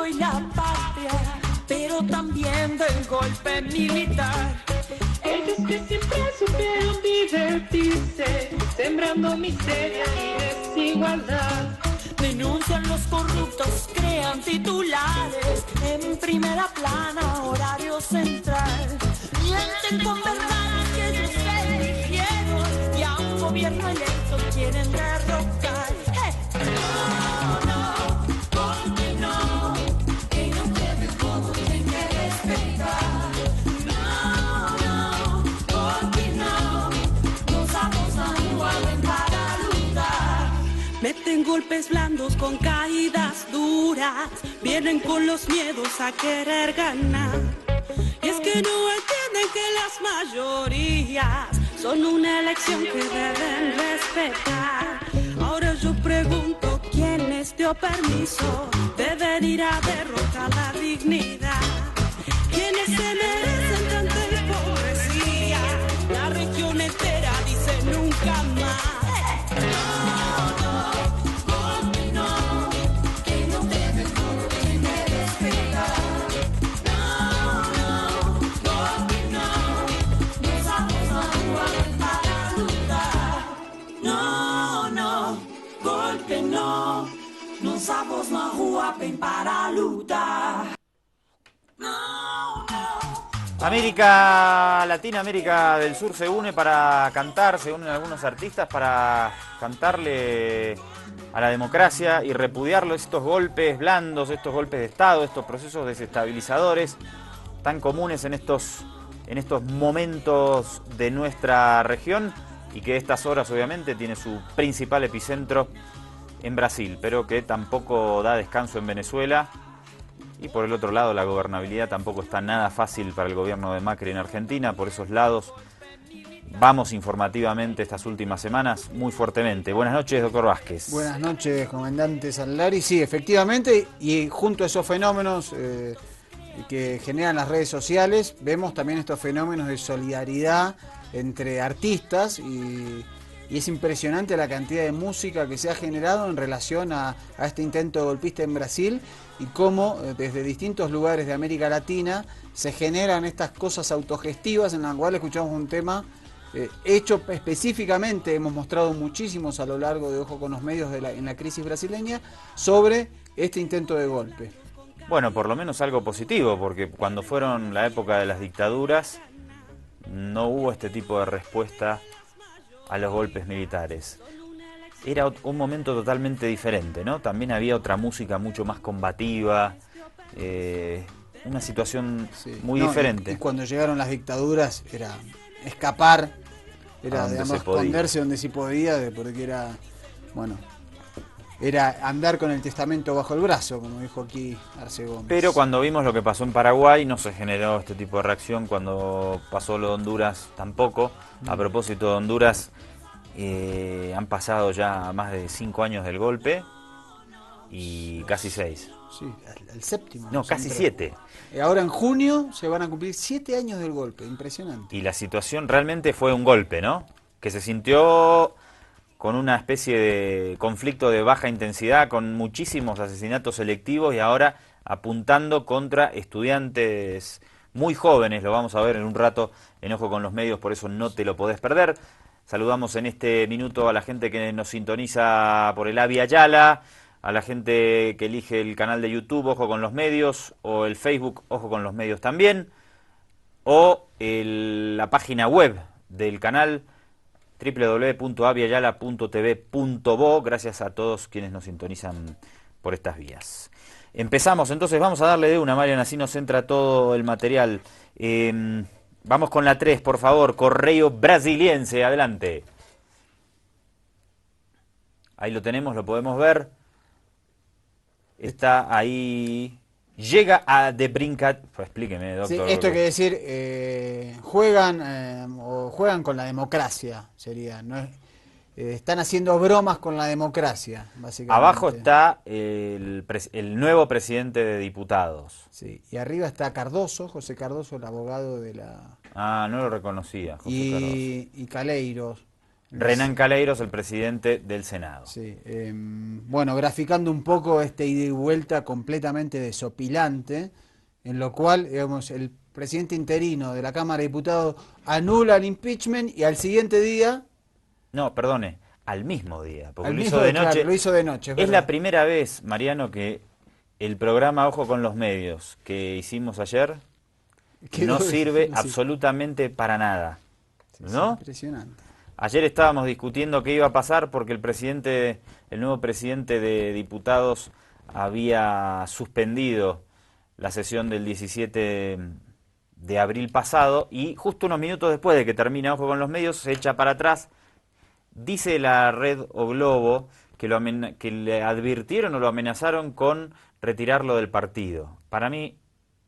y la patria, pero también del golpe militar. Ellos que siempre supieron divertirse, sembrando miseria y desigualdad. Denuncian los corruptos, crean titulares, en primera plana, horario central. Mienten con verdades que ellos se eligieron y a un gobierno electo quieren derrocar. ¡Hey! No, no, porque no, que no debe todo tienen que respetar. No, no, porque no, nos vamos a igualen para luchar. Meten golpes blandos con caídas duras, vienen con los miedos a querer ganar. Y es que no entienden que las mayorías son una elección que deben respetar. Ahora yo pregunto, ¿quién les dio permiso de venir a derrotar la dignidad? ¿Quiénes se merecen tanta hipocresía? La región entera dice nunca más. No, nos vamos a jugar para lutar. No, no. América Latina, América del Sur se une para cantar, se unen algunos artistas para cantarle a la democracia y repudiarlo, estos golpes blandos, estos golpes de Estado, estos procesos desestabilizadores tan comunes en estos momentos de nuestra región y que a estas horas obviamente tiene su principal epicentro en Brasil, pero que tampoco da descanso en Venezuela. Y por el otro lado, la gobernabilidad tampoco está nada fácil para el gobierno de Macri en Argentina. Por esos lados vamos informativamente estas últimas semanas muy fuertemente. Buenas noches, doctor Vázquez. Buenas noches, comandante Salari. Sí, efectivamente, y junto a esos fenómenos que generan las redes sociales, vemos también estos fenómenos de solidaridad entre artistas y es impresionante la cantidad de música que se ha generado en relación a este intento golpista en Brasil y cómo desde distintos lugares de América Latina se generan estas cosas autogestivas en las cuales escuchamos un tema hecho específicamente, hemos mostrado muchísimos a lo largo de Ojo con los Medios en la crisis brasileña, sobre este intento de golpe. Bueno, por lo menos algo positivo, porque cuando fueron la época de las dictaduras no hubo este tipo de respuesta a los golpes militares. Era un momento totalmente diferente, ¿no? También había otra música mucho más combativa, una situación muy diferente. Y cuando llegaron las dictaduras era escapar, era digamos, esconderse donde sí podía, porque era, bueno, era andar con el testamento bajo el brazo, como dijo aquí Arce Gómez. Pero cuando vimos lo que pasó en Paraguay no se generó este tipo de reacción. Cuando pasó lo de Honduras tampoco. A propósito de Honduras, han pasado ya más de 5 años del golpe y casi 6. Sí, el séptimo. No, casi 7. Ahora en junio se van a cumplir 7 años del golpe, impresionante. Y la situación realmente fue un golpe, ¿no? Que se sintió con una especie de conflicto de baja intensidad, con muchísimos asesinatos selectivos y ahora apuntando contra estudiantes muy jóvenes. Lo vamos a ver en un rato en Ojo con los Medios, por eso no te lo podés perder. Saludamos en este minuto a la gente que nos sintoniza por el Avia Yala, a la gente que elige el canal de YouTube Ojo con los Medios, o el Facebook Ojo con los Medios también, o la página web del canal www.aviayala.tv.bo. Gracias a todos quienes nos sintonizan por estas vías. Empezamos, entonces vamos a darle de una, Marian, así nos entra todo el material. Vamos con la 3, por favor. Correio Brasiliense, adelante. Ahí lo tenemos, lo podemos ver. Está ahí. Llega a de brincat. Pues explíqueme, doctor. Sí, esto quiere decir, juegan con la democracia, sería. ¿No? Están haciendo bromas con la democracia, básicamente. Abajo está el nuevo presidente de diputados. Sí, y arriba está Cardoso, José Cardoso, el abogado de la... Ah, no lo reconocía, José Cardoso. Y Caleiros, Renan Calheiros, el presidente del Senado. Sí, bueno, graficando un poco este ida y vuelta completamente desopilante, en lo cual, digamos, el presidente interino de la Cámara de Diputados anula el impeachment y al siguiente día... No, perdone, al mismo día, porque Al lo mismo hizo de claro, noche. lo hizo de noche, Es verdad. la primera vez, Mariano, que el programa Ojo con los Medios que hicimos ayer Quedó- no sirve sí. absolutamente para nada, Sí, ¿no? impresionante. Ayer estábamos discutiendo qué iba a pasar porque el nuevo presidente de diputados había suspendido la sesión del 17 de abril pasado y justo unos minutos después de que termina Ojo con los Medios se echa para atrás. Dice la red O Globo que le advirtieron o lo amenazaron con retirarlo del partido. Para mí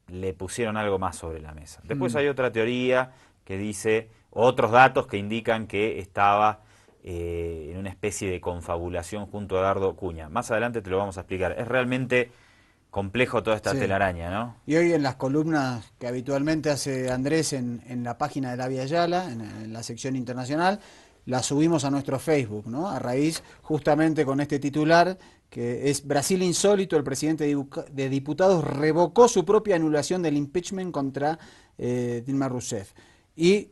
le pusieron algo más sobre la mesa. Después hay otra teoría que dice otros datos que indican que estaba en una especie de confabulación junto a Eduardo Cunha. Más adelante te lo vamos a explicar. Es realmente complejo toda esta Sí. telaraña, ¿no? Y hoy en las columnas que habitualmente hace Andrés en la página de la Via Yala, en la sección internacional, la subimos a nuestro Facebook, ¿no? A raíz justamente con este titular que es Brasil insólito, el presidente de diputados revocó su propia anulación del impeachment contra Dilma Rousseff. Y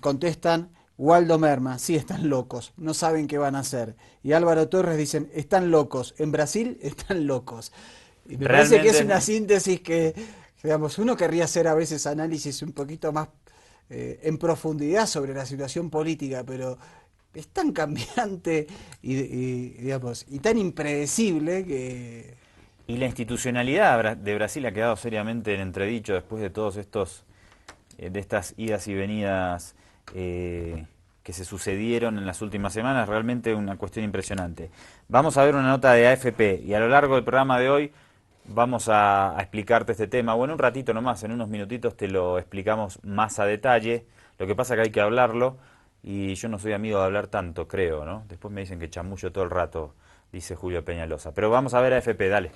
contestan Waldo Merma, sí, están locos, no saben qué van a hacer. Y Álvaro Torres dicen, están locos, en Brasil están locos. Y me parece que es una síntesis que, digamos, uno querría hacer a veces análisis un poquito más en profundidad sobre la situación política, pero es tan cambiante digamos, y tan impredecible que... Y la institucionalidad de Brasil ha quedado seriamente en entredicho después de todos estos, de estas idas y venidas que se sucedieron en las últimas semanas. Realmente una cuestión impresionante. Vamos a ver una nota de AFP y a lo largo del programa de hoy vamos a explicarte este tema. Bueno, un ratito nomás, en unos minutitos te lo explicamos más a detalle. Lo que pasa es que hay que hablarlo y yo no soy amigo de hablar tanto, creo, ¿no? Después me dicen que chamullo todo el rato, dice Julio Peñalosa. Pero vamos a ver a AFP, dale.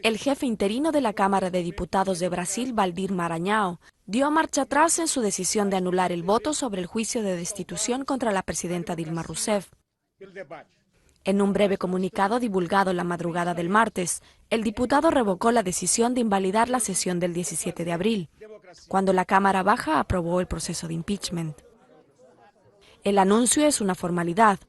El jefe interino de la Cámara de Diputados de Brasil, Valdir Maranhão, dio marcha atrás en su decisión de anular el voto sobre el juicio de destitución contra la presidenta Dilma Rousseff. En un breve comunicado divulgado la madrugada del martes, el diputado revocó la decisión de invalidar la sesión del 17 de abril, cuando la Cámara Baja aprobó el proceso de impeachment. El anuncio es una formalidad.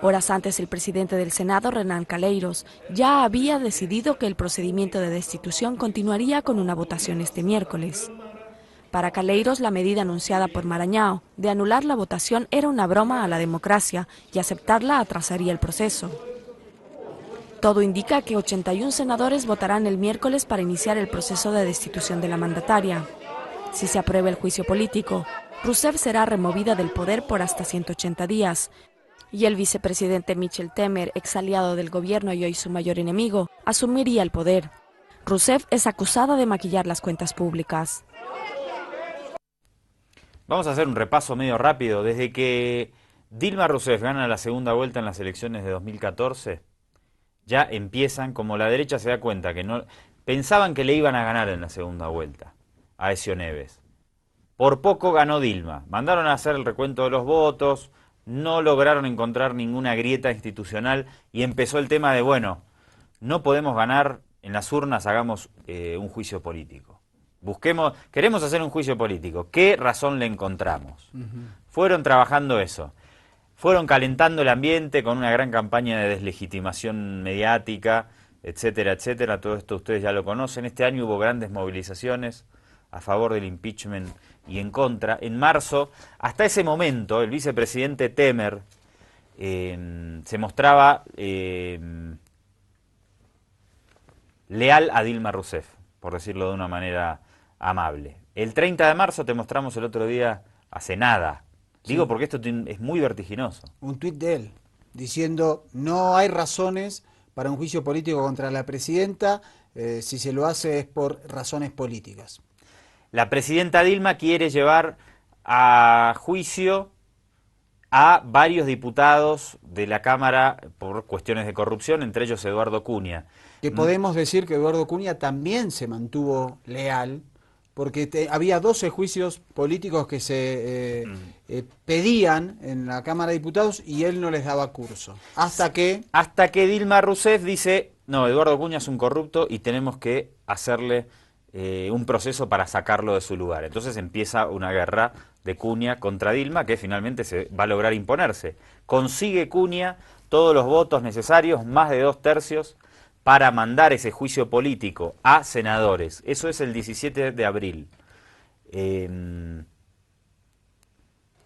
Horas antes, el presidente del Senado, Renan Calheiros, ya había decidido que el procedimiento de destitución continuaría con una votación este miércoles. Para Calheiros, la medida anunciada por Maranhão de anular la votación era una broma a la democracia y aceptarla atrasaría el proceso. Todo indica que 81 senadores votarán el miércoles para iniciar el proceso de destitución de la mandataria. Si se aprueba el juicio político, Rousseff será removida del poder por hasta 180 días, y el vicepresidente Michel Temer, ex aliado del gobierno y hoy su mayor enemigo, asumiría el poder. Rousseff es acusada de maquillar las cuentas públicas. Vamos a hacer un repaso medio rápido. Desde que Dilma Rousseff gana la segunda vuelta en las elecciones de 2014, ya empiezan, como la derecha se da cuenta que no pensaban que le iban a ganar en la segunda vuelta a Aécio Neves. Por poco ganó Dilma. Mandaron a hacer el recuento de los votos, no lograron encontrar ninguna grieta institucional y empezó el tema de, bueno, no podemos ganar en las urnas, hagamos un juicio político. Queremos hacer un juicio político. ¿Qué razón le encontramos? Fueron trabajando eso. Fueron calentando el ambiente con una gran campaña de deslegitimación mediática, etcétera, etcétera. Todo esto ustedes ya lo conocen. Este año hubo grandes movilizaciones a favor del impeachment y en contra. En marzo, hasta ese momento, el vicepresidente Temer se mostraba leal a Dilma Rousseff, por decirlo de una manera amable. El 30 de marzo te mostramos el otro día, hace nada. Digo porque esto es muy vertiginoso. Un tuit de él, diciendo, no hay razones para un juicio político contra la presidenta, si se lo hace es por razones políticas. La presidenta Dilma quiere llevar a juicio a varios diputados de la Cámara por cuestiones de corrupción, entre ellos Eduardo Cunha. Que podemos decir que Eduardo Cunha también se mantuvo leal, porque había 12 juicios políticos que se pedían en la Cámara de Diputados y él no les daba curso. Hasta que Dilma Rousseff dice, no, Eduardo Cunha es un corrupto y tenemos que hacerle un proceso para sacarlo de su lugar. Entonces empieza una guerra de Cunha contra Dilma que finalmente se va a lograr imponerse. Consigue Cunha todos los votos necesarios, más de 2/3, para mandar ese juicio político a senadores. Eso es el 17 de abril.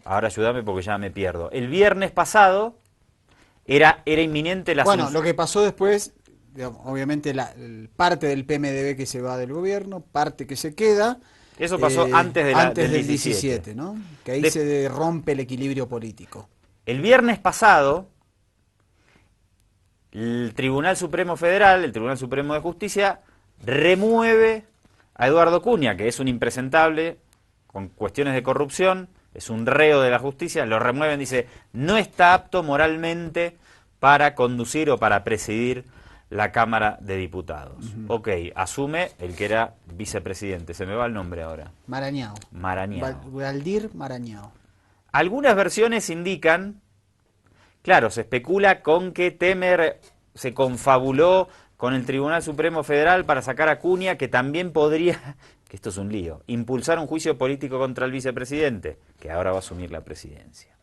Ahora ayúdame porque ya me pierdo. El viernes pasado era inminente la Bueno, lo que pasó después, digamos, obviamente parte del PMDB que se va del gobierno, parte que se queda. Eso pasó antes del 17, ¿no? Que ahí se rompe el equilibrio político. El viernes pasado, el Tribunal Supremo Federal, el Tribunal Supremo de Justicia, remueve a Eduardo Cunha, que es un impresentable con cuestiones de corrupción, es un reo de la justicia, lo remueven, dice, no está apto moralmente para conducir o para presidir la Cámara de Diputados. Ok, asume el que era vicepresidente, se me va el nombre ahora. Marañao. Valdir Marañao. Algunas versiones indican, claro, se especula con que Temer se confabuló con el Tribunal Supremo Federal para sacar a Cunha, que también podría, que esto es un lío, impulsar un juicio político contra el vicepresidente, que ahora va a asumir la presidencia.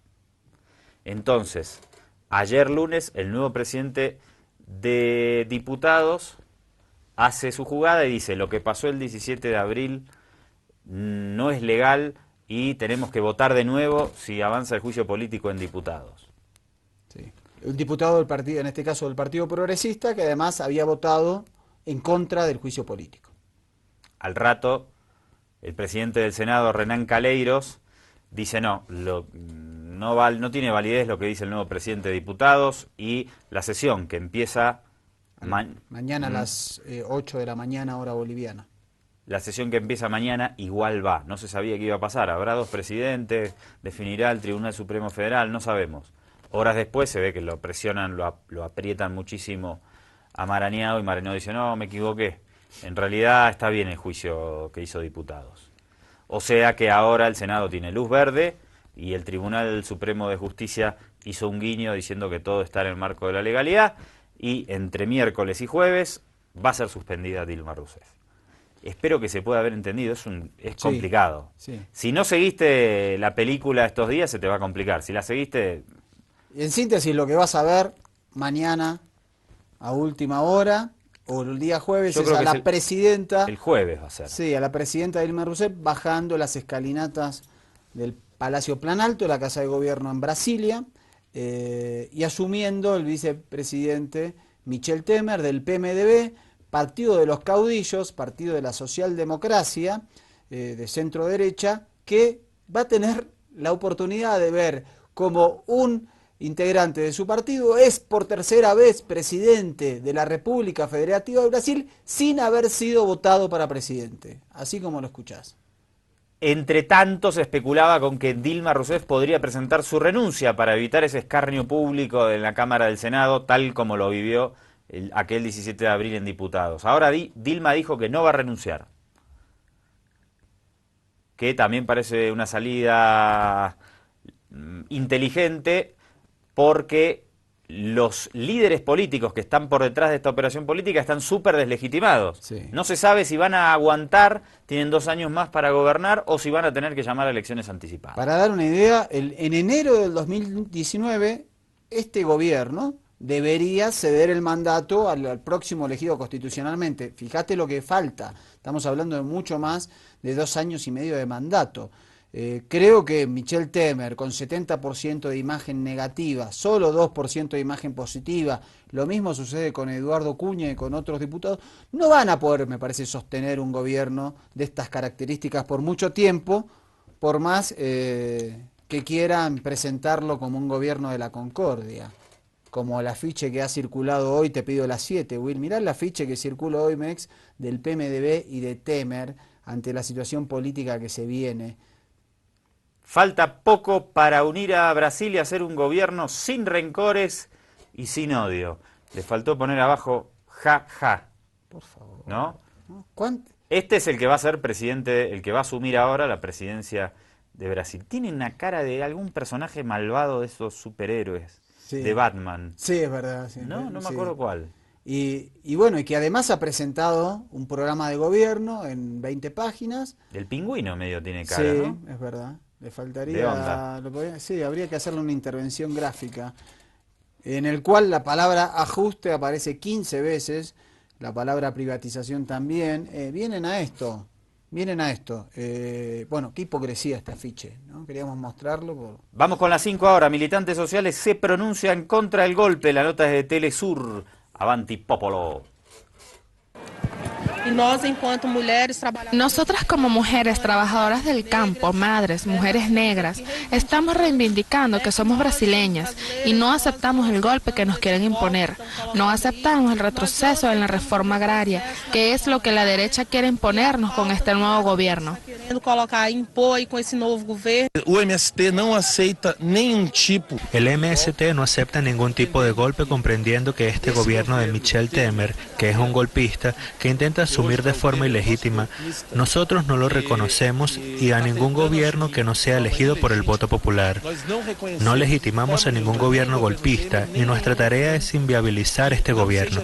Entonces, ayer lunes, el nuevo presidente de Diputados hace su jugada y dice, lo que pasó el 17 de abril no es legal y tenemos que votar de nuevo si avanza el juicio político en Diputados. Sí. Un diputado del partido, en este caso del Partido Progresista, que además había votado en contra del juicio político. Al rato, el presidente del Senado, Renan Calheiros, dice no tiene validez lo que dice el nuevo presidente de Diputados y la sesión que empieza mañana a las 8 de la mañana, hora boliviana. La sesión que empieza mañana igual va. No se sabía qué iba a pasar. Habrá 2 presidentes, definirá el Tribunal Supremo Federal, no sabemos. Horas después se ve que lo presionan, lo aprietan muchísimo a Marañao y Marañao dice, no, me equivoqué. En realidad está bien el juicio que hizo Diputados. O sea que ahora el Senado tiene luz verde y el Tribunal Supremo de Justicia hizo un guiño diciendo que todo está en el marco de la legalidad y entre miércoles y jueves va a ser suspendida Dilma Rousseff. Espero que se pueda haber entendido, es complicado. Sí. Si no seguiste la película estos días se te va a complicar, si la seguiste... En síntesis, lo que vas a ver mañana a última hora o el día jueves es a la presidenta... El jueves va a ser. Sí, a la presidenta Dilma Rousseff bajando las escalinatas del Palacio Planalto, la Casa de Gobierno en Brasilia, y asumiendo el vicepresidente Michel Temer del PMDB, Partido de los Caudillos, Partido de la Socialdemocracia, de centro derecha, que va a tener la oportunidad de ver como un integrante de su partido es por tercera vez presidente de la República Federativa de Brasil sin haber sido votado para presidente, así como lo escuchás. Entre tanto se especulaba con que Dilma Rousseff podría presentar su renuncia para evitar ese escarnio público en la Cámara del Senado, tal como lo vivió aquel 17 de abril en Diputados. Ahora Dilma dijo que no va a renunciar, que también parece una salida inteligente porque los líderes políticos que están por detrás de esta operación política están súper deslegitimados. Sí. No se sabe si van a aguantar, tienen 2 años más para gobernar o si van a tener que llamar a elecciones anticipadas. Para dar una idea, en enero del 2019 este gobierno debería ceder el mandato al próximo elegido constitucionalmente. Fíjate lo que falta, estamos hablando de mucho más de 2 años y medio de mandato. Creo que Michel Temer con 70% de imagen negativa, solo 2% de imagen positiva, lo mismo sucede con Eduardo Cunha y con otros diputados, no van a poder, me parece, sostener un gobierno de estas características por mucho tiempo, por más que quieran presentarlo como un gobierno de la concordia. Como el afiche que ha circulado hoy, te pido las 7, Will, mirá el afiche que circula hoy, Mex, del PMDB y de Temer ante la situación política que se viene. Falta poco para unir a Brasil y hacer un gobierno sin rencores y sin odio. Le faltó poner abajo ja, ja. Por favor. ¿No? Este es el que va a ser presidente, el que va a asumir ahora la presidencia de Brasil. Tiene una cara de algún personaje malvado de esos superhéroes, de Batman. Sí, es verdad. Sí, No me acuerdo cuál. Y bueno, y que además ha presentado un programa de gobierno en 20 páginas. El pingüino medio tiene cara, sí, ¿no? Es verdad. Le De faltaría... onda. Sí, habría que hacerle una intervención gráfica, en el cual la palabra ajuste aparece 15 veces, la palabra privatización también. Vienen a esto. Bueno, qué hipocresía este afiche, ¿no? Queríamos mostrarlo. Vamos con las 5 ahora. Militantes sociales se pronuncian contra el golpe. La nota es de Telesur. Avanti Popolo. Nosotras como mujeres trabajadoras del campo, madres, mujeres negras, estamos reivindicando que somos brasileñas y no aceptamos el golpe que nos quieren imponer. No aceptamos el retroceso en la reforma agraria, que es lo que la derecha quiere imponernos con este nuevo gobierno. El MST no acepta ningún tipo de golpe, comprendiendo que este gobierno de Michel Temer, que es un golpista, que intenta asumir de forma ilegítima, nosotros no lo reconocemos y a ningún gobierno que no sea elegido por el voto popular. No legitimamos a ningún gobierno golpista y nuestra tarea es inviabilizar este gobierno.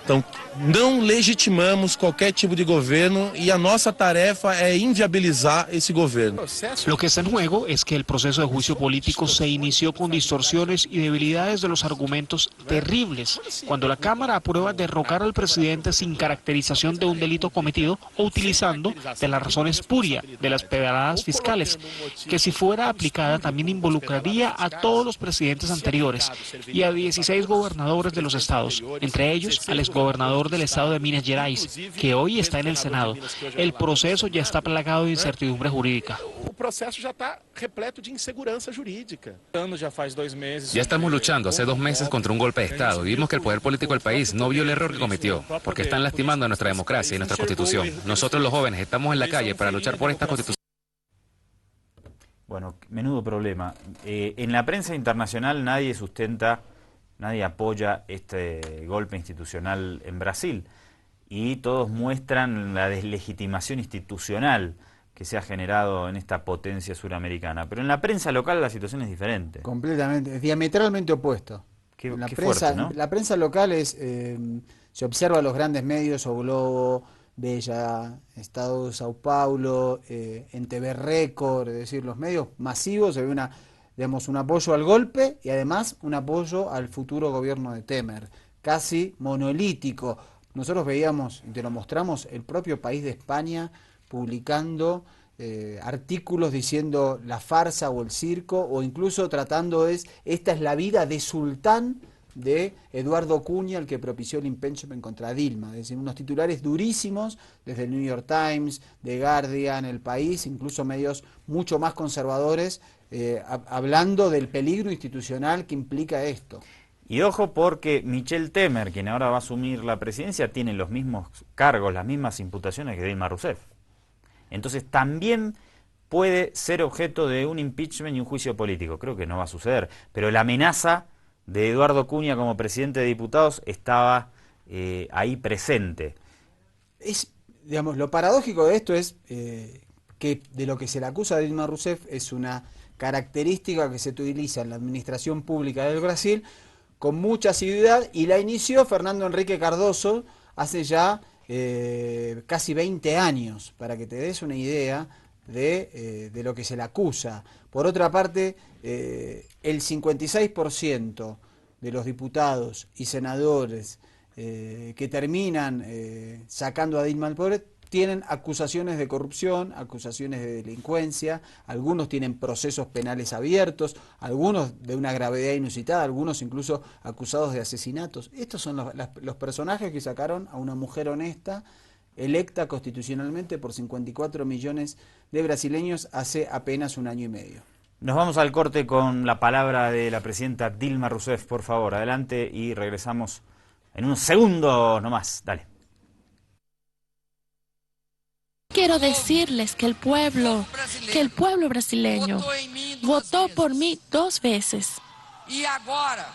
Então, não legitimamos qualquer tipo de governo y a nossa tarefa é inviabilizar ese gobierno. Lo que está en juego es que el proceso de juicio político se inició con distorsiones y debilidades de los argumentos terribles, cuando la Cámara aprueba derrocar al presidente sin caracterización de un delito cometido o utilizando de la razón espuria de las pedradas fiscales, que si fuera aplicada también involucraría a todos los presidentes anteriores y a 16 gobernadores de los estados, entre ellos al exgobernador del estado de Minas Gerais, que hoy está en el Senado. El proceso ya está plagado de incertidumbre jurídica. El proceso ya está repleto de inseguranza jurídica. Ya estamos luchando hace 2 meses contra un golpe de Estado y vimos que el poder político del país no vio el error que cometió, porque están lastimando a nuestra democracia y nuestra constitución. Nosotros los jóvenes estamos en la calle para luchar por esta constitución. Bueno, menudo problema. En la prensa internacional nadie apoya este golpe institucional en Brasil y todos muestran la deslegitimación institucional que se ha generado en esta potencia suramericana. Pero en la prensa local la situación es diferente. Completamente, es diametralmente opuesto. Qué prensa, fuerte, ¿no? La prensa local se observa los grandes medios, O Globo, Bella, Estado de Sao Paulo, en TV Record, es decir, los medios masivos, se ve un apoyo al golpe y además un apoyo al futuro gobierno de Temer, casi monolítico. Nosotros veíamos, y te lo mostramos, el propio País de España publicando artículos diciendo la farsa o el circo, o incluso tratando esta es la vida de sultán de Eduardo Cunha, el que propició el impeachment contra Dilma. Es decir, unos titulares durísimos desde el New York Times, The Guardian, El País, incluso medios mucho más conservadores, hablando del peligro institucional que implica esto. Y ojo, porque Michel Temer, quien ahora va a asumir la presidencia, tiene los mismos cargos, las mismas imputaciones que Dilma Rousseff. Entonces también puede ser objeto de un impeachment y un juicio político. Creo que no va a suceder, pero la amenaza de Eduardo Cunha como presidente de diputados estaba ahí presente. Digamos, lo paradójico de esto es que de lo que se le acusa a Dilma Rousseff es una característica que se utiliza en la administración pública del Brasil con mucha asiduidad, y la inició Fernando Henrique Cardoso hace ya casi 20 años, para que te des una idea de lo que se le acusa. Por otra parte, el 56% de los diputados y senadores que terminan sacando a Dilma al poder tienen acusaciones de corrupción, acusaciones de delincuencia, algunos tienen procesos penales abiertos, algunos de una gravedad inusitada, algunos incluso acusados de asesinatos. Estos son los personajes que sacaron a una mujer honesta, electa constitucionalmente por 54 millones de brasileños hace apenas 1 año y medio. Nos vamos al corte con la palabra de la presidenta Dilma Rousseff, por favor, adelante, y regresamos en unos segundos nomás. Dale. Quiero decirles que el pueblo brasileño votó por mí 2 veces. E agora,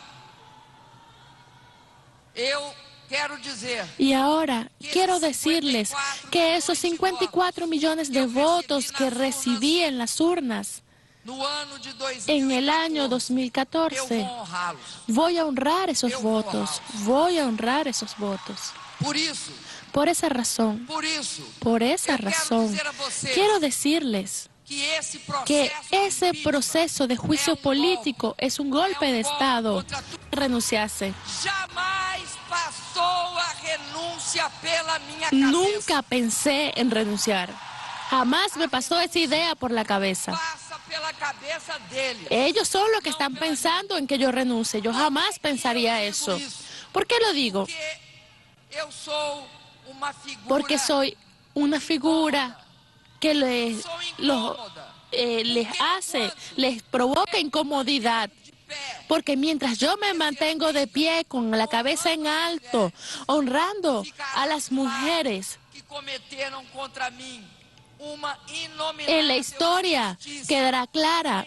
eu Y ahora quiero decirles que esos 54 millones de votos que recibí en las urnas en el año 2014, voy a honrar esos votos, voy a honrar esos votos. Por esa razón, quiero decirles que ese proceso de juicio político es un golpe de Estado. Renunciase. Nunca pensé en renunciar. Jamás me pasó esa idea por la cabeza. Ellos son los que están pensando en que yo renuncie. Yo jamás pensaría eso. ¿Por qué lo digo? Porque soy una figura que les provoca incomodidad. Porque mientras yo me mantengo de pie con la cabeza en alto, honrando a las mujeres, en la historia quedará claro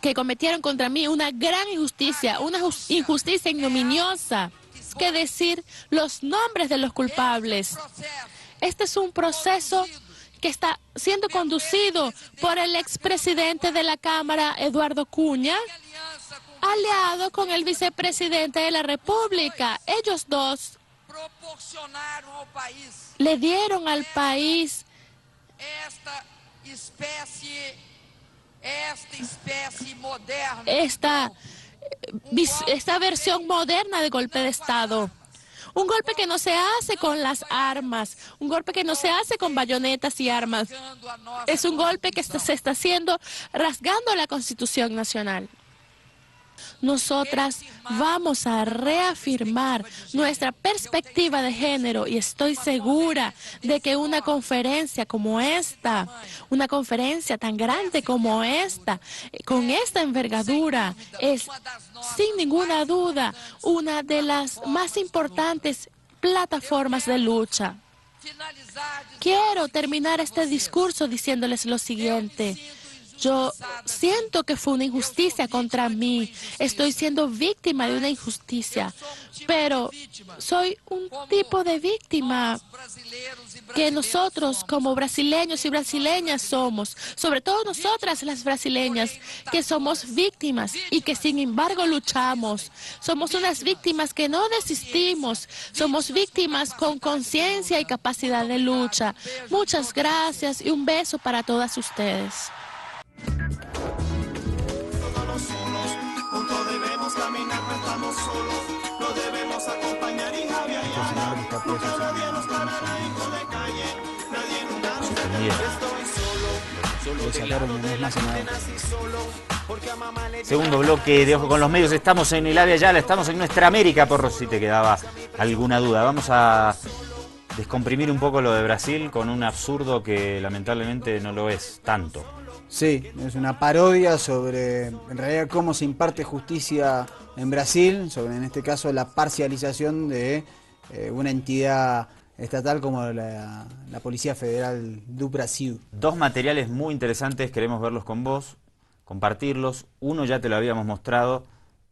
que cometieron contra mí una gran injusticia, una injusticia ignominiosa. Que decir los nombres de los culpables. Este es un proceso que está siendo conducido por el expresidente de la Cámara, Eduardo Cunha, aliado con el vicepresidente de la República. Ellos dos le dieron al país esta versión moderna de golpe de Estado. Un golpe que no se hace con las armas, un golpe que no se hace con bayonetas y armas. Es un golpe que se está haciendo rasgando la Constitución Nacional. Nosotras vamos a reafirmar nuestra perspectiva de género y estoy segura de que una conferencia como esta, una conferencia tan grande como esta, con esta envergadura, es sin ninguna duda una de las más importantes plataformas de lucha. Quiero terminar este discurso diciéndoles lo siguiente. Yo siento que fue una injusticia contra mí. Estoy siendo víctima de una injusticia. Pero soy un tipo de víctima que nosotros como brasileños y brasileñas somos. Sobre todo nosotras las brasileñas, que somos víctimas y que sin embargo luchamos. Somos unas víctimas que no desistimos. Somos víctimas con conciencia y capacidad de lucha. Muchas gracias y un beso para todas ustedes. Juntos debemos caminar, no estamos solos, nos debemos acompañar y javiar y hablar. Cada día nos parará hijo de calle, nadie nunca nos estoy solo, porque a mamá le... Segundo bloque de Ojo con los Medios, estamos en el área Yala, estamos en nuestra América, por si te quedaba alguna duda. Vamos a descomprimir un poco lo de Brasil con un absurdo que lamentablemente no lo es tanto. Sí, es una parodia sobre, en realidad, cómo se imparte justicia en Brasil, sobre, en este caso, la parcialización de una entidad estatal como la Policía Federal do Brasil. Dos materiales muy interesantes, queremos verlos con vos, compartirlos. Uno ya te lo habíamos mostrado,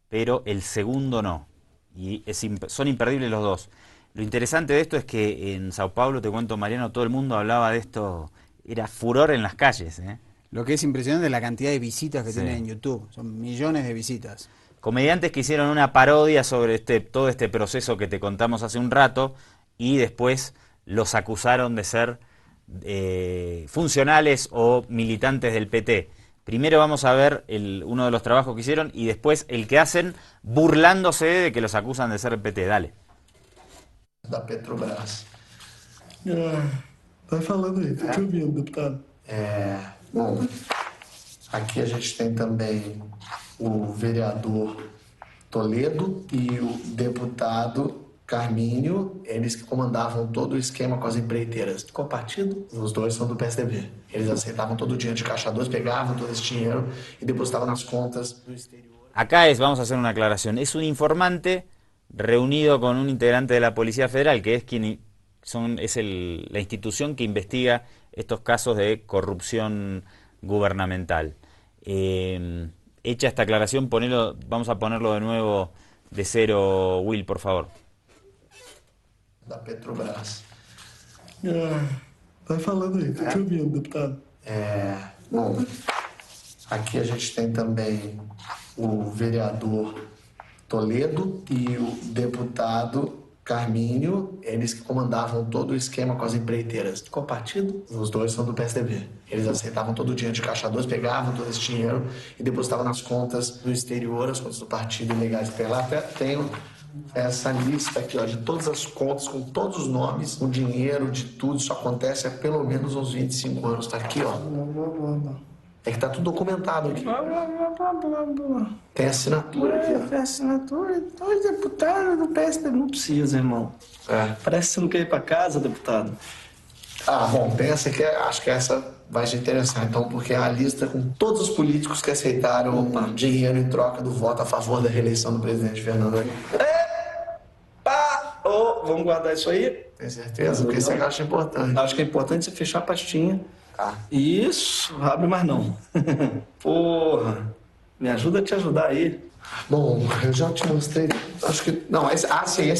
pero el segundo no. Y son imperdibles los dos. Lo interesante de esto es que en Sao Paulo, te cuento, Mariano, todo el mundo hablaba de esto, era furor en las calles, ¿eh? Lo que es impresionante es la cantidad de visitas que tiene en YouTube. Son millones de visitas. Comediantes que hicieron una parodia sobre todo este proceso que te contamos hace un rato y después los acusaron de ser funcionales o militantes del PT. Primero vamos a ver uno de los trabajos que hicieron y después el que hacen burlándose de que los acusan de ser el PT. Dale. Da Petrobras. Tá falando aí, tô te ouvindo, deputado. Bom, aqui a gente tem também o vereador Toledo e o deputado Carminho, eles que comandavam todo o esquema com as empreiteiras. Qual partido? Os dois são do PSDB. Eles aceitavam todo o dinheiro de Caixa 2, pegavam todo esse dinheiro e depositavam nas contas do exterior. Acá vamos a hacer una aclaración, es un informante reunido con un integrante de la Policía Federal, que es la institución que investiga estos casos de corrupción gubernamental. Hecha esta aclaración, vamos a ponerlo de de cero, Will, por favor. Da Petrobras. Vai falando aí, tô te ouvindo, deputado. Bom, aqui a gente tem também o vereador Toledo e o deputado Carminho, eles que comandavam todo o esquema com as empreiteiras. Qual partido? Os dois são do PSDB. Eles aceitavam todo o dinheiro de Caixa 2, pegavam todo esse dinheiro e depositavam nas contas do exterior, as contas do partido ilegais. Lá até tenho essa lista aqui, ó, de todas as contas, com todos os nomes, o dinheiro, de tudo. Isso acontece há pelo menos uns 25 anos. Tá aqui, ó. É que tá tudo documentado aqui. Tem assinatura aqui, ó. Tem assinatura, dois deputados do PSDB. Não precisa, irmão. Parece que você não quer ir pra casa, deputado. Bom, tem essa aqui, acho que essa vai te interessar, então, porque é a lista com todos os políticos que aceitaram dinheiro em troca do voto a favor da reeleição do presidente Fernando Henrique. Vamos guardar isso aí? Tem certeza? Porque isso é que eu acho importante. Acho que é importante você fechar a pastinha. Isso, abre mais não. Porra, me ajuda a te ajudar aí. Bom, eu já te mostrei. Acho que. Não, esse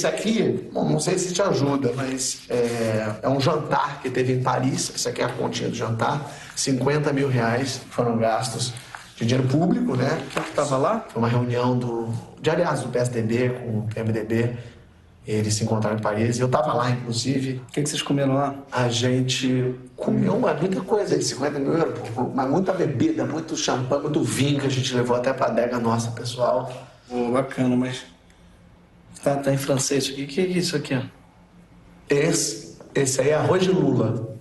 aqui, bom, não sei se te ajuda, mas é um jantar que teve em Paris. Essa aqui é a continha do jantar. 50 mil reais foram gastos de dinheiro público, né? Quem que tava lá? Foi uma reunião do PSDB com o MDB. Eles se encontraram em Paris e eu tava lá, inclusive. O que vocês comeram lá? A gente comeu muita coisa, 50 mil euros, mas muita bebida, muito champanhe, muito vinho que a gente levou até pra adega nossa, pessoal. Bacana, mas... Tá em francês isso aqui. O que é isso aqui, ó? Esse aí é arroz de Lula.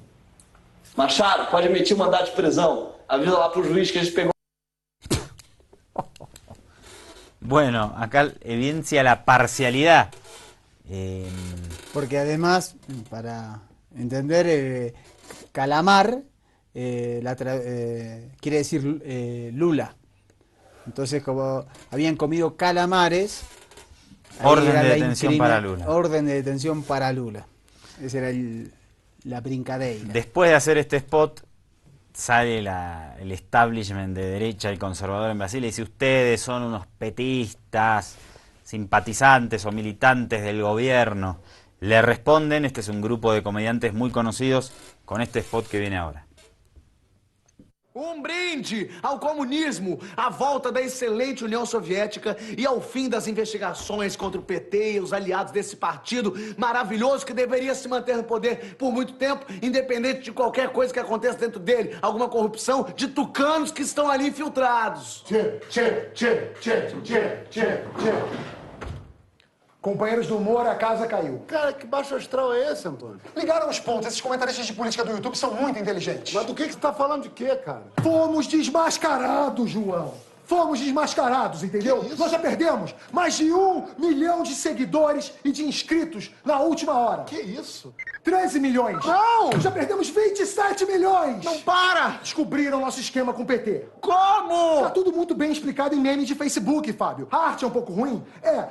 Machado, pode emitir mandado de prisão. Avisa lá pro juiz que a gente pegou... Bueno, acá evidencia la parcialidad. Porque además, para entender, calamar quiere decir Lula. Entonces, como habían comido calamares, orden de detención para Lula. Orden de detención para Lula. Esa era la brincadeira. Después de hacer este spot, sale el establishment de derecha y conservador en Brasil y dice: ustedes son unos petistas, simpatizantes o militantes del gobierno. Le responden, este es un grupo de comediantes muy conocidos, con este spot que viene ahora. Brinde ao comunismo, à volta da excelente União Soviética e ao fim das investigações contra o PT e os aliados desse partido maravilhoso que deveria se manter no poder por muito tempo, independente de qualquer coisa que aconteça dentro dele, alguma corrupção, de tucanos que estão ali infiltrados. Companheiros do humor, a casa caiu. Cara, que baixo astral é esse, Antônio? Ligaram os pontos. Esses comentaristas de política do YouTube são muito inteligentes. Mas do que você tá falando de quê, cara? Fomos desmascarados, João. Fomos desmascarados, entendeu? Nós já perdemos mais de 1 milhão de seguidores e de inscritos na última hora. Que isso? 13 milhões. Não! Já perdemos 27 milhões. Não para! Descobriram nosso esquema com o PT. Como? Tá tudo muito bem explicado em memes de Facebook, Fábio. A arte é um pouco ruim?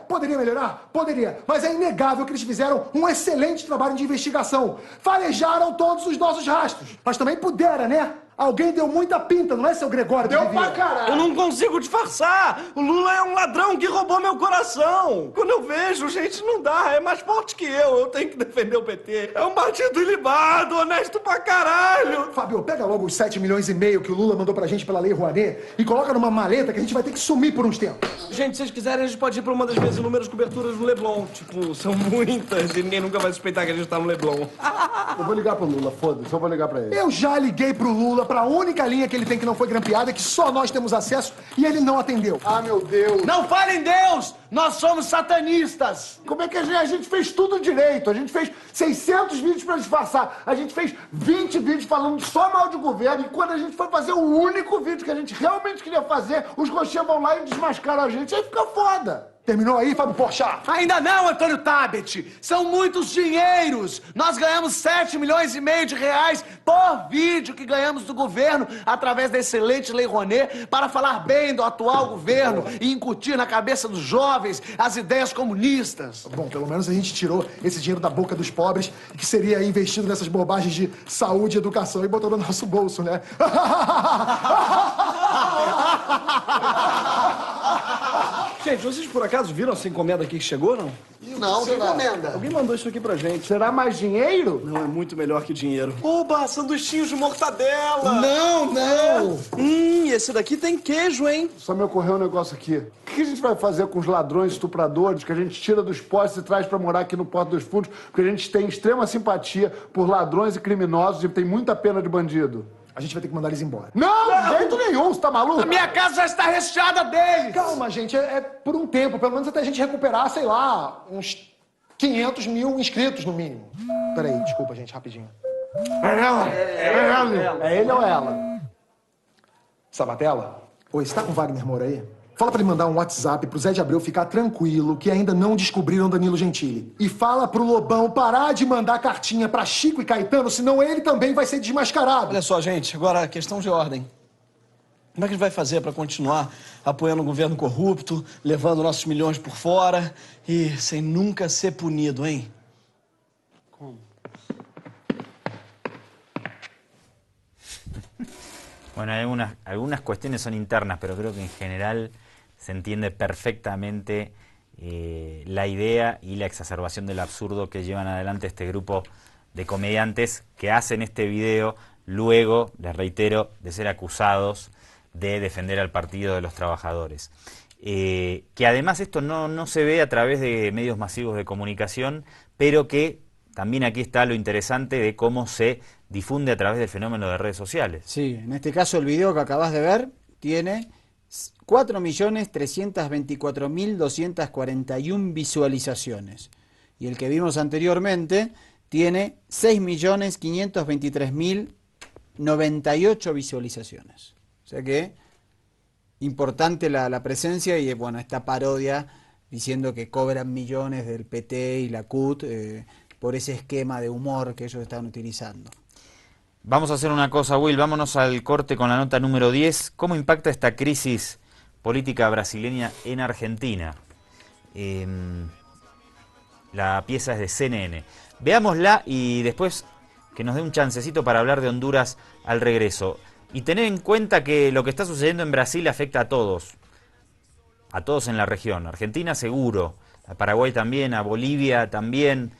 Poderia melhorar? Poderia. Mas é inegável que eles fizeram um excelente trabalho de investigação. Farejaram todos os nossos rastros. Mas também pudera, né? Alguém deu muita pinta, não é, seu Gregório? Deu pra caralho! Eu não consigo disfarçar! O Lula é um ladrão que roubou meu coração! Quando eu vejo, gente, não dá, é mais forte que eu tenho que defender o PT. É um partido ilibado, honesto pra caralho! Fábio, pega logo os 7 milhões e meio que o Lula mandou pra gente pela Lei Rouanet e coloca numa maleta que a gente vai ter que sumir por uns tempos. Gente, se vocês quiserem, a gente pode ir pra uma das minhas inúmeras coberturas no Leblon. Tipo, são muitas e ninguém nunca vai suspeitar que a gente tá no Leblon. Eu vou ligar pro Lula, foda-se, eu vou ligar pra ele. Eu já liguei pro Lula pra única linha que ele tem que não foi grampeada, que só nós temos acesso, e ele não atendeu. Ah, meu Deus! Não fale em Deus! Nós somos satanistas! Como é que a gente fez tudo direito? A gente fez 600 vídeos pra disfarçar. A gente fez 20 vídeos falando só mal de governo. E quando a gente foi fazer o único vídeo que a gente realmente queria fazer, os coxinhas vão lá e desmascaram a gente. Aí fica foda. Terminou aí, Fábio Porchat? Ainda não, Antônio Tabet! São muitos dinheiros! Nós ganhamos 7 milhões e meio de reais por vídeo que ganhamos do governo através da excelente Lei Rouanet para falar bem do atual governo e incutir na cabeça dos jovens as ideias comunistas. Bom, pelo menos a gente tirou esse dinheiro da boca dos pobres, que seria investido nessas bobagens de saúde e educação, e botou no nosso bolso, né? Gente, vocês por acaso viram essa encomenda aqui que chegou, não? Não, que encomenda? Alguém mandou isso aqui pra gente. Será mais dinheiro? Não, é muito melhor que dinheiro. Oba, sanduichinhos de mortadela! Não! Esse daqui tem queijo, hein? Só me ocorreu um negócio aqui. O que a gente vai fazer com os ladrões, estupradores, que a gente tira dos postos e traz pra morar aqui no Porto dos Fundos? Porque a gente tem extrema simpatia por ladrões e criminosos e tem muita pena de bandido. A gente vai ter que mandar eles embora. Não, de jeito nenhum, você tá maluco? A minha casa já está recheada deles! Calma, gente, é por um tempo, pelo menos até a gente recuperar, sei lá, uns 500 mil inscritos no mínimo. Peraí, desculpa, gente, rapidinho. É ela? É ele ou ela? Sabatella? Oi, você tá com o Wagner Moura aí? Fala pra ele mandar um WhatsApp pro Zé de Abreu ficar tranquilo que ainda não descobriram Danilo Gentili. E fala pro Lobão parar de mandar cartinha pra Chico e Caetano, senão ele também vai ser desmascarado. Olha só, gente, agora questão de ordem. Como é que a gente vai fazer para continuar apoiando o governo corrupto, levando nossos milhões por fora e sem nunca ser punido, hein? Como? Bueno, algunas cuestiones son internas, pero creo que en general se entiende perfectamente la idea y la exacerbación del absurdo que llevan adelante este grupo de comediantes que hacen este video luego, les reitero, de ser acusados de defender al Partido de los Trabajadores. Que además esto no se ve a través de medios masivos de comunicación, pero que también aquí está lo interesante de cómo se difunde a través del fenómeno de redes sociales. Sí, en este caso el video que acabas de ver tiene 4.324.241 visualizaciones. Y el que vimos anteriormente tiene 6.523.098 visualizaciones. O sea que importante la presencia y bueno, esta parodia diciendo que cobran millones del PT y la CUT por ese esquema de humor que ellos están utilizando. Vamos a hacer una cosa, Will, vámonos al corte con la nota número 10. ¿Cómo impacta esta crisis política brasileña en Argentina? La pieza es de CNN. Veámosla y después que nos dé un chancecito para hablar de Honduras al regreso. Y tener en cuenta que lo que está sucediendo en Brasil afecta a todos en la región. Argentina seguro, a Paraguay también, a Bolivia también,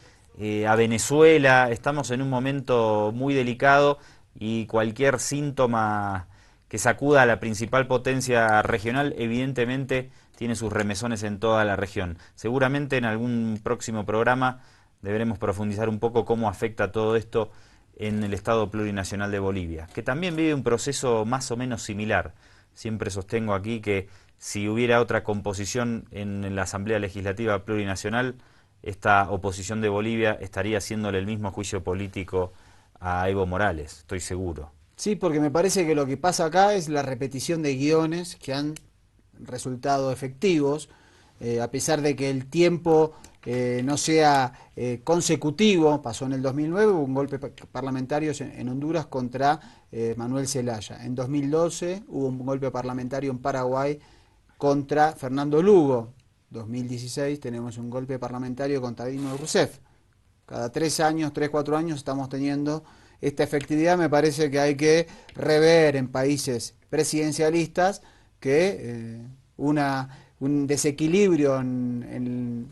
a Venezuela. Estamos en un momento muy delicado y cualquier síntoma que sacuda a la principal potencia regional evidentemente tiene sus remesones en toda la región. Seguramente en algún próximo programa deberemos profundizar un poco cómo afecta todo esto en el Estado Plurinacional de Bolivia, que también vive un proceso más o menos similar. Siempre sostengo aquí que si hubiera otra composición en la Asamblea Legislativa Plurinacional, esta oposición de Bolivia estaría haciéndole el mismo juicio político a Evo Morales, estoy seguro. Sí, porque me parece que lo que pasa acá es la repetición de guiones que han resultado efectivos, a pesar de que el tiempo no sea consecutivo. Pasó en el 2009, hubo un golpe parlamentario en Honduras contra Manuel Zelaya. En 2012 hubo un golpe parlamentario en Paraguay contra Fernando Lugo. 2016 tenemos un golpe parlamentario contra Dilma Rousseff. Cada 3 años, 4 años estamos teniendo esta efectividad. Me parece que hay que rever en países presidencialistas que un desequilibrio en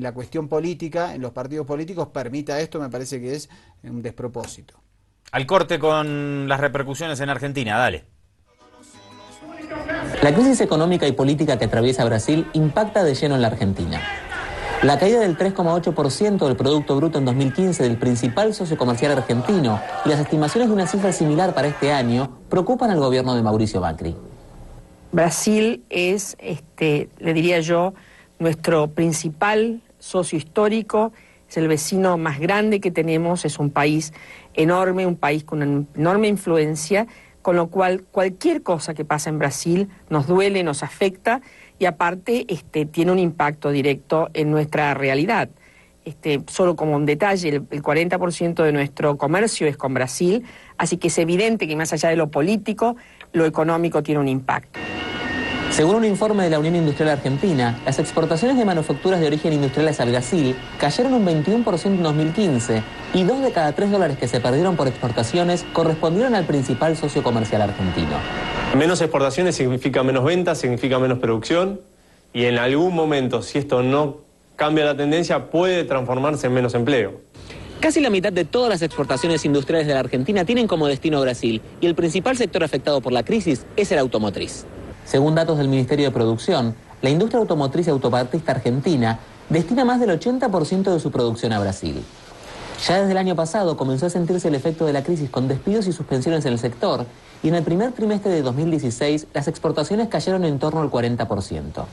la cuestión política, en los partidos políticos, permita esto. Me parece que es un despropósito. Al corte con las repercusiones en Argentina, dale. La crisis económica y política que atraviesa Brasil impacta de lleno en la Argentina. La caída del 3,8% del Producto Bruto en 2015 del principal socio comercial argentino y las estimaciones de una cifra similar para este año preocupan al gobierno de Mauricio Macri. Brasil es, le diría yo, nuestro principal socio histórico, es el vecino más grande que tenemos, es un país enorme, un país con una enorme influencia, con lo cual cualquier cosa que pasa en Brasil nos duele, nos afecta y aparte tiene un impacto directo en nuestra realidad. Solo como un detalle, el 40% de nuestro comercio es con Brasil, así que es evidente que más allá de lo político, lo económico tiene un impacto. Según un informe de la Unión Industrial Argentina, las exportaciones de manufacturas de origen industrial hacia Brasil cayeron un 21% en 2015 y 2 de cada 3 dólares que se perdieron por exportaciones correspondieron al principal socio comercial argentino. Menos exportaciones significa menos ventas, significa menos producción y en algún momento, si esto no cambia la tendencia, puede transformarse en menos empleo. Casi la mitad de todas las exportaciones industriales de la Argentina tienen como destino Brasil y el principal sector afectado por la crisis es el automotriz. Según datos del Ministerio de Producción, la industria automotriz y autopartista argentina destina más del 80% de su producción a Brasil. Ya desde el año pasado comenzó a sentirse el efecto de la crisis con despidos y suspensiones en el sector y en el primer trimestre de 2016 las exportaciones cayeron en torno al 40%.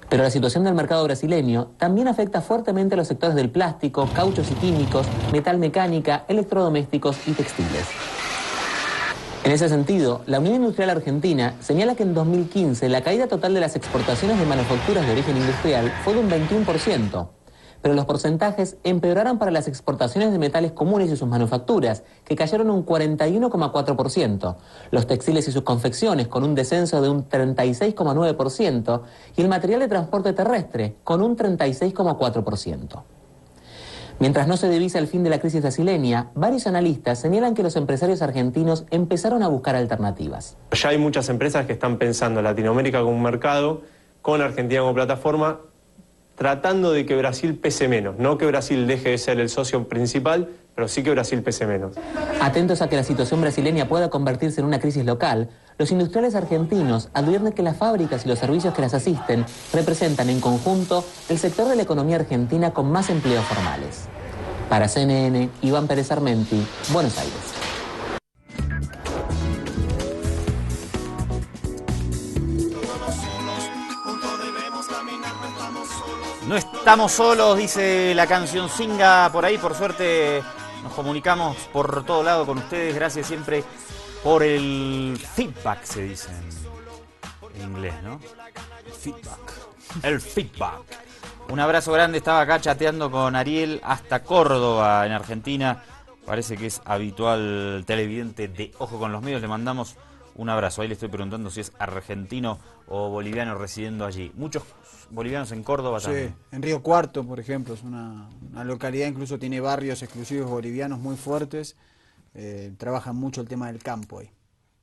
Pero la situación del mercado brasileño también afecta fuertemente a los sectores del plástico, cauchos y químicos, metal mecánica, electrodomésticos y textiles. En ese sentido, la Unión Industrial Argentina señala que en 2015 la caída total de las exportaciones de manufacturas de origen industrial fue de un 21%, pero los porcentajes empeoraron para las exportaciones de metales comunes y sus manufacturas, que cayeron un 41,4%, los textiles y sus confecciones con un descenso de un 36,9% y el material de transporte terrestre con un 36,4%. Mientras no se divisa el fin de la crisis brasileña, varios analistas señalan que los empresarios argentinos empezaron a buscar alternativas. Ya hay muchas empresas que están pensando en Latinoamérica como un mercado, con Argentina como plataforma, tratando de que Brasil pese menos. No que Brasil deje de ser el socio principal, pero sí que Brasil pese menos. Atentos a que la situación brasileña pueda convertirse en una crisis local, los industriales argentinos advierten que las fábricas y los servicios que las asisten representan en conjunto el sector de la economía argentina con más empleos formales. Para CNN, Iván Pérez Armenti, Buenos Aires. No estamos solos, dice la canción Singa por ahí. Por suerte nos comunicamos por todo lado con ustedes. Gracias siempre por el feedback, se dice en inglés, ¿no? Feedback. El feedback. Un abrazo grande. Estaba acá chateando con Ariel hasta Córdoba, en Argentina. Parece que es habitual televidente de Ojo con los Medios. Le mandamos un abrazo. Ahí le estoy preguntando si es argentino o boliviano residiendo allí. Muchos bolivianos en Córdoba también. Sí, en Río Cuarto, por ejemplo, es una localidad, incluso tiene barrios exclusivos bolivianos muy fuertes. Trabajan mucho el tema del campo ahí.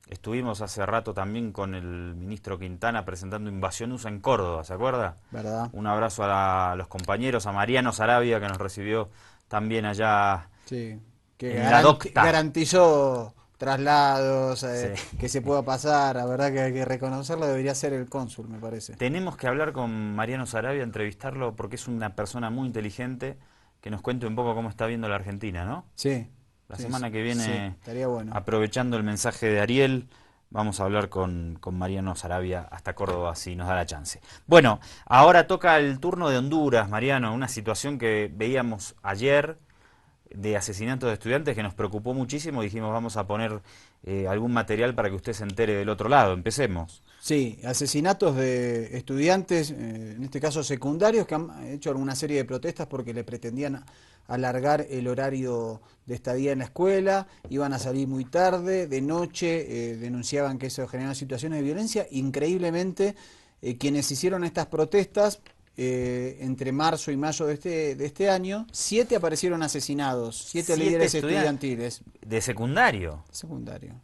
Estuvimos hace rato también con el ministro Quintana presentando Invasión USA en Córdoba, ¿se acuerda? ¿Verdad? Un abrazo a los compañeros, a Mariano Sarabia, que nos recibió también allá. Sí, que en la docta. garantizó traslados, Sí. que se pueda pasar. La verdad que hay que reconocerlo, debería ser el cónsul, me parece. Tenemos que hablar con Mariano Sarabia, entrevistarlo, porque es una persona muy inteligente, que nos cuente un poco cómo está viendo la Argentina, ¿no? Sí. La semana que viene, sí, estaría bueno. Aprovechando el mensaje de Ariel, vamos a hablar con Mariano Sarabia hasta Córdoba, si nos da la chance. Bueno, ahora toca el turno de Honduras, Mariano, una situación que veíamos ayer de asesinatos de estudiantes que nos preocupó muchísimo. Dijimos, vamos a poner algún material para que usted se entere del otro lado. Empecemos. Sí, asesinatos de estudiantes, en este caso secundarios, que han hecho alguna serie de protestas porque le pretendían alargar el horario de estadía en la escuela, iban a salir muy tarde, de noche, denunciaban que eso generaba situaciones de violencia. Increíblemente, quienes hicieron estas protestas, entre marzo y mayo de este año, 7 aparecieron asesinados, 7 líderes estudiantiles. ¿De secundario? Secundario.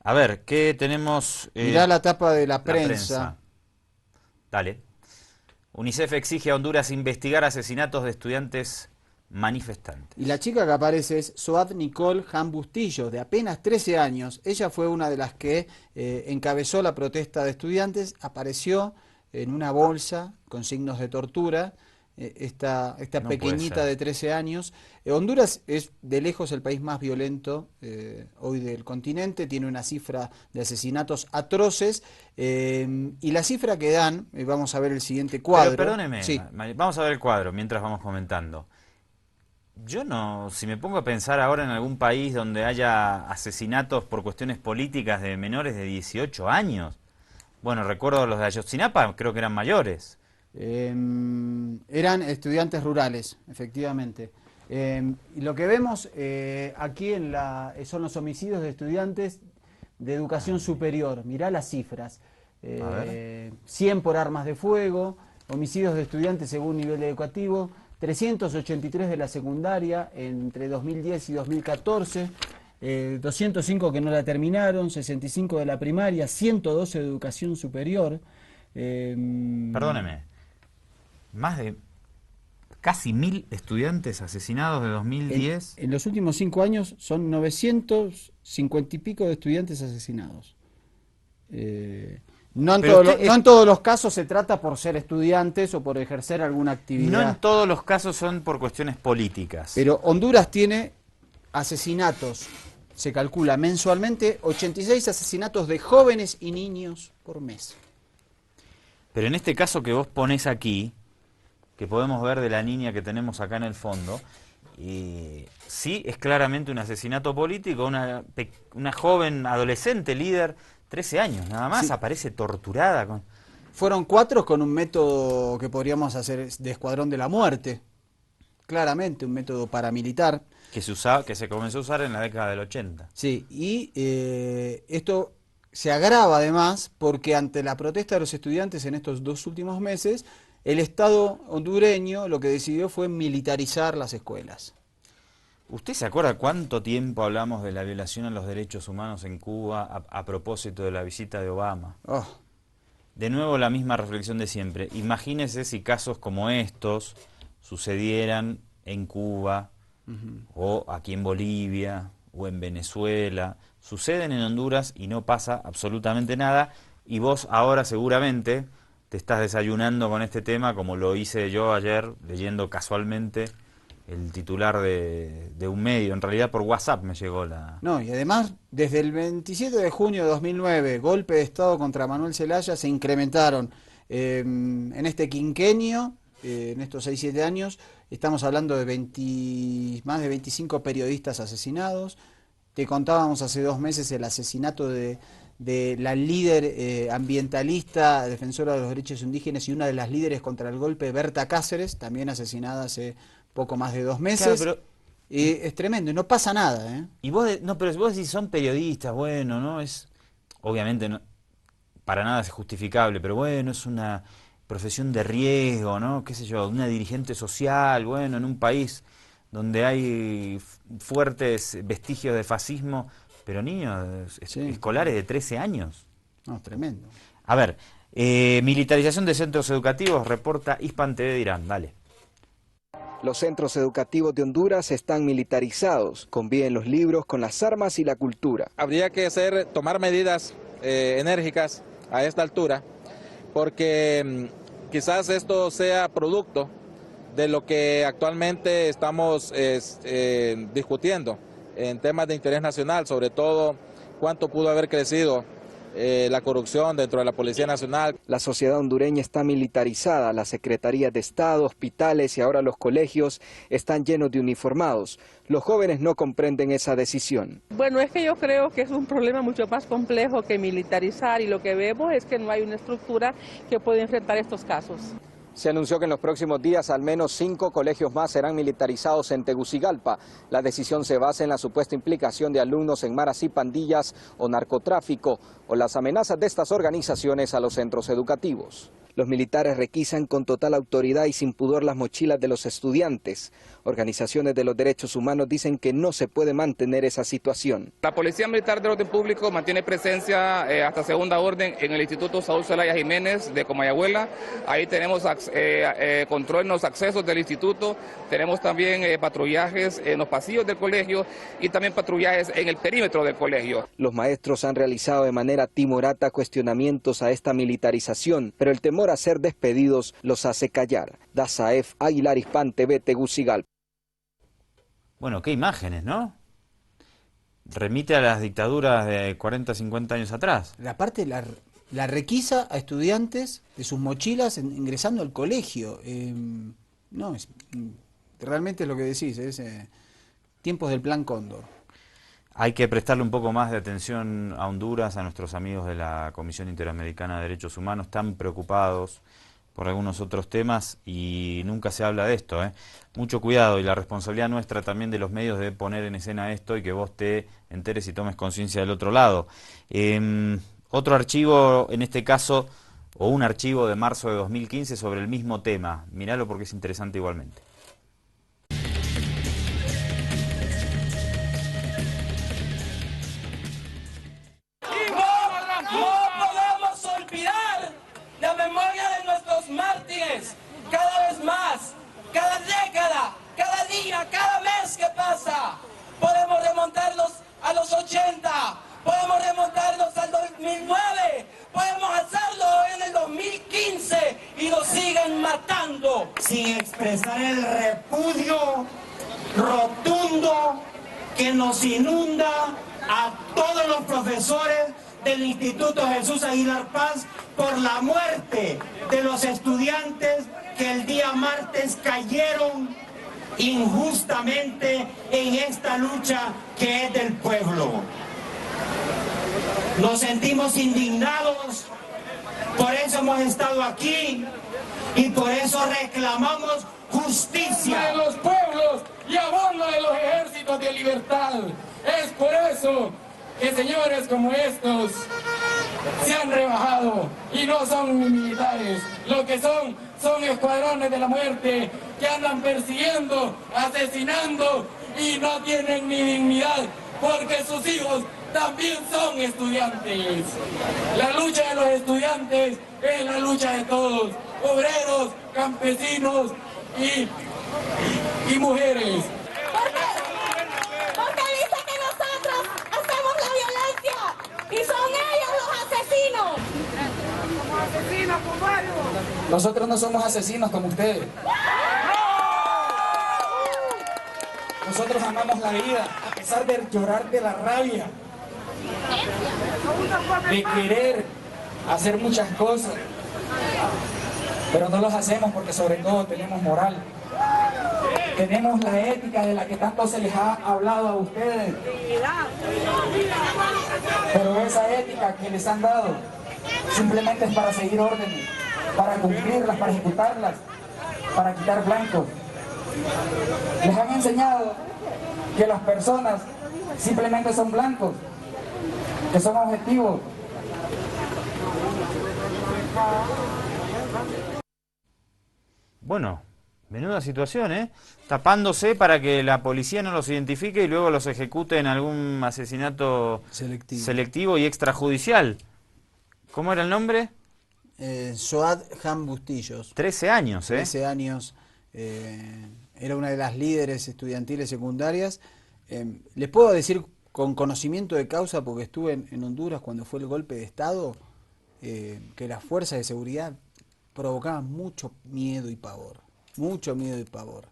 A ver, ¿qué tenemos? Mirá la tapa de la prensa. Dale. UNICEF exige a Honduras investigar asesinatos de estudiantes manifestantes. Y la chica que aparece es Soad Nicole Han Bustillo, de apenas 13 años. Ella fue una de las que encabezó la protesta de estudiantes. Apareció en una bolsa con signos de tortura, esta No pequeñita de 13 años. Honduras es de lejos el país más violento hoy del continente, tiene una cifra de asesinatos atroces, y la cifra que dan, vamos a ver el siguiente cuadro. Pero perdóneme, sí. Vamos a ver el cuadro mientras vamos comentando. Yo no, si me pongo a pensar ahora en algún país donde haya asesinatos por cuestiones políticas de menores de 18 años, bueno, recuerdo los de Ayotzinapa, creo que eran mayores. Eran estudiantes rurales, efectivamente. Y lo que vemos aquí son los homicidios de estudiantes de educación superior. Mirá las cifras. 100 por armas de fuego, homicidios de estudiantes según nivel educativo, 383 de la secundaria entre 2010 y 2014. 205 que no la terminaron, 65 de la primaria, 112 de educación superior. Perdóneme, más de casi 1000 estudiantes asesinados de 2010. En los últimos 5 años son 950 y pico de estudiantes asesinados. No en todos los casos se trata por ser estudiantes o por ejercer alguna actividad. No en todos los casos son por cuestiones políticas. Pero Honduras tiene asesinatos, se calcula mensualmente 86 asesinatos de jóvenes y niños por mes. Pero en este caso que vos ponés aquí, que podemos ver de la niña que tenemos acá en el fondo, sí es claramente un asesinato político, una joven adolescente líder, 13 años nada más, sí. Aparece torturada. Fueron 4 con un método que podríamos hacer de escuadrón de la muerte, claramente un método paramilitar. Que se comenzó a usar en la década del 80. Sí, y esto se agrava además porque ante la protesta de los estudiantes en estos 2 últimos meses, el Estado hondureño lo que decidió fue militarizar las escuelas. ¿Usted se acuerda cuánto tiempo hablamos de la violación a los derechos humanos en Cuba a propósito de la visita de Obama? Oh. De nuevo la misma reflexión de siempre. Imagínese si casos como estos sucedieran en Cuba, o aquí en Bolivia, o en Venezuela. Suceden en Honduras y no pasa absolutamente nada. Y vos ahora seguramente te estás desayunando con este tema, como lo hice yo ayer, leyendo casualmente el titular de un medio. En realidad por WhatsApp me llegó la... No, y además, desde el 27 de junio de 2009, golpe de Estado contra Manuel Zelaya, se incrementaron en este quinquenio, en estos 6-7 años, estamos hablando de más de 25 periodistas asesinados. Te contábamos hace 2 meses el asesinato de la líder ambientalista, defensora de los derechos indígenas y una de las líderes contra el golpe, Berta Cáceres, también asesinada hace poco más de 2 meses. Claro, pero... es tremendo, y no pasa nada, ¿eh? Y vos, pero vos decís, son periodistas, bueno, ¿no? Es, obviamente, no, para nada es justificable, pero bueno, es una profesión de riesgo, ¿no? Qué sé yo, una dirigente social, bueno, en un país donde hay fuertes vestigios de fascismo, pero niños escolares de 13 años. No, tremendo. A ver, militarización de centros educativos, reporta Hispan TV de Irán, dale. Los centros educativos de Honduras están militarizados, conviven los libros con las armas y la cultura. Habría que tomar medidas enérgicas a esta altura, porque quizás esto sea producto de lo que actualmente estamos discutiendo en temas de interés nacional, sobre todo cuánto pudo haber crecido la corrupción dentro de la Policía Nacional. La sociedad hondureña está militarizada, las secretarías de Estado, hospitales y ahora los colegios están llenos de uniformados. Los jóvenes no comprenden esa decisión. Bueno, es que yo creo que es un problema mucho más complejo que militarizar, y lo que vemos es que no hay una estructura que pueda enfrentar estos casos. Se anunció que en los próximos días al menos 5 colegios más serán militarizados en Tegucigalpa. La decisión se basa en la supuesta implicación de alumnos en maras y pandillas o narcotráfico, o las amenazas de estas organizaciones a los centros educativos. Los militares requisan con total autoridad y sin pudor las mochilas de los estudiantes. Organizaciones de los derechos humanos dicen que no se puede mantener esa situación. La Policía Militar de Orden Público mantiene presencia hasta segunda orden en el Instituto Saúl Zelaya Jiménez de Comayagüela. Ahí tenemos control en los accesos del instituto, tenemos también patrullajes en los pasillos del colegio y también patrullajes en el perímetro del colegio. Los maestros han realizado de manera timorata cuestionamientos a esta militarización, pero el temor a ser despedidos los hace callar. Dazaef Aguilar, Hispan TV, Tegucigalpa. Bueno, qué imágenes, ¿no? Remite a las dictaduras de 40, 50 años atrás. La parte de la requisa a estudiantes de sus mochilas ingresando al colegio. No, realmente es lo que decís, es tiempos del Plan Cóndor. Hay que prestarle un poco más de atención a Honduras, a nuestros amigos de la Comisión Interamericana de Derechos Humanos, tan preocupados por algunos otros temas y nunca se habla de esto, ¿eh? Mucho cuidado, y la responsabilidad nuestra también de los medios de poner en escena esto y que vos te enteres y tomes conciencia del otro lado. Otro archivo, en este caso, o un archivo de marzo de 2015 sobre el mismo tema. Míralo porque es interesante igualmente. No podemos olvidar la memoria de nuestros mártires. Cada vez cada mes que pasa podemos remontarnos a los 80, podemos remontarnos al 2009, podemos hacerlo en el 2015 y nos siguen matando. Sin expresar el repudio rotundo que nos inunda a todos los profesores del Instituto Jesús Aguilar Paz por la muerte de los estudiantes que el día martes cayeron injustamente en esta lucha que es del pueblo. Nos sentimos indignados, por eso hemos estado aquí y por eso reclamamos justicia. De los pueblos y abono de los ejércitos de libertad. Es por eso que señores como estos se han rebajado y no son militares. Lo que son escuadrones de la muerte que andan persiguiendo, asesinando y no tienen ni dignidad porque sus hijos también son estudiantes. La lucha de los estudiantes es la lucha de todos, obreros, campesinos y mujeres. Porque dice que nosotros hacemos la violencia y son ellos los asesinos. Somos asesinos como ellos. Nosotros no somos asesinos como ustedes. Nosotros amamos la vida a pesar de llorar de la rabia, de querer hacer muchas cosas, pero no los hacemos porque sobre todo tenemos moral. Tenemos la ética de la que tanto se les ha hablado a ustedes. Pero esa ética que les han dado simplemente es para seguir órdenes, para cumplirlas, para ejecutarlas, para quitar blancos. Les han enseñado que las personas simplemente son blancos, que son objetivos. Bueno, menuda situación, ¿eh? Tapándose para que la policía no los identifique y luego los ejecute en algún asesinato selectivo y extrajudicial. ¿Cómo era el nombre? Soad Han Bustillos. 13 años, ¿eh? 13 años. Era una de las líderes estudiantiles secundarias. Les puedo decir con conocimiento de causa, porque estuve en Honduras cuando fue el golpe de Estado, que las fuerzas de seguridad provocaban mucho miedo y pavor. Mucho miedo y pavor.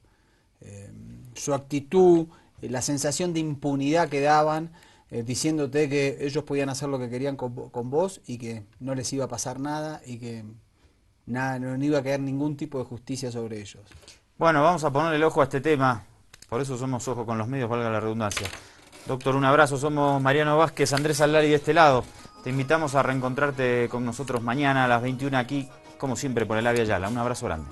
Su actitud, la sensación de impunidad que daban, diciéndote que ellos podían hacer lo que querían con vos y que no les iba a pasar nada y que nada, no iba a quedar ningún tipo de justicia sobre ellos. Bueno, vamos a ponerle el ojo a este tema, por eso somos Ojo con los Medios, valga la redundancia. Doctor, un abrazo, somos Mariano Vázquez, Andrés Aldari de este lado. Te invitamos a reencontrarte con nosotros mañana a las 21 aquí, como siempre, por el Avia Yala. Un abrazo grande.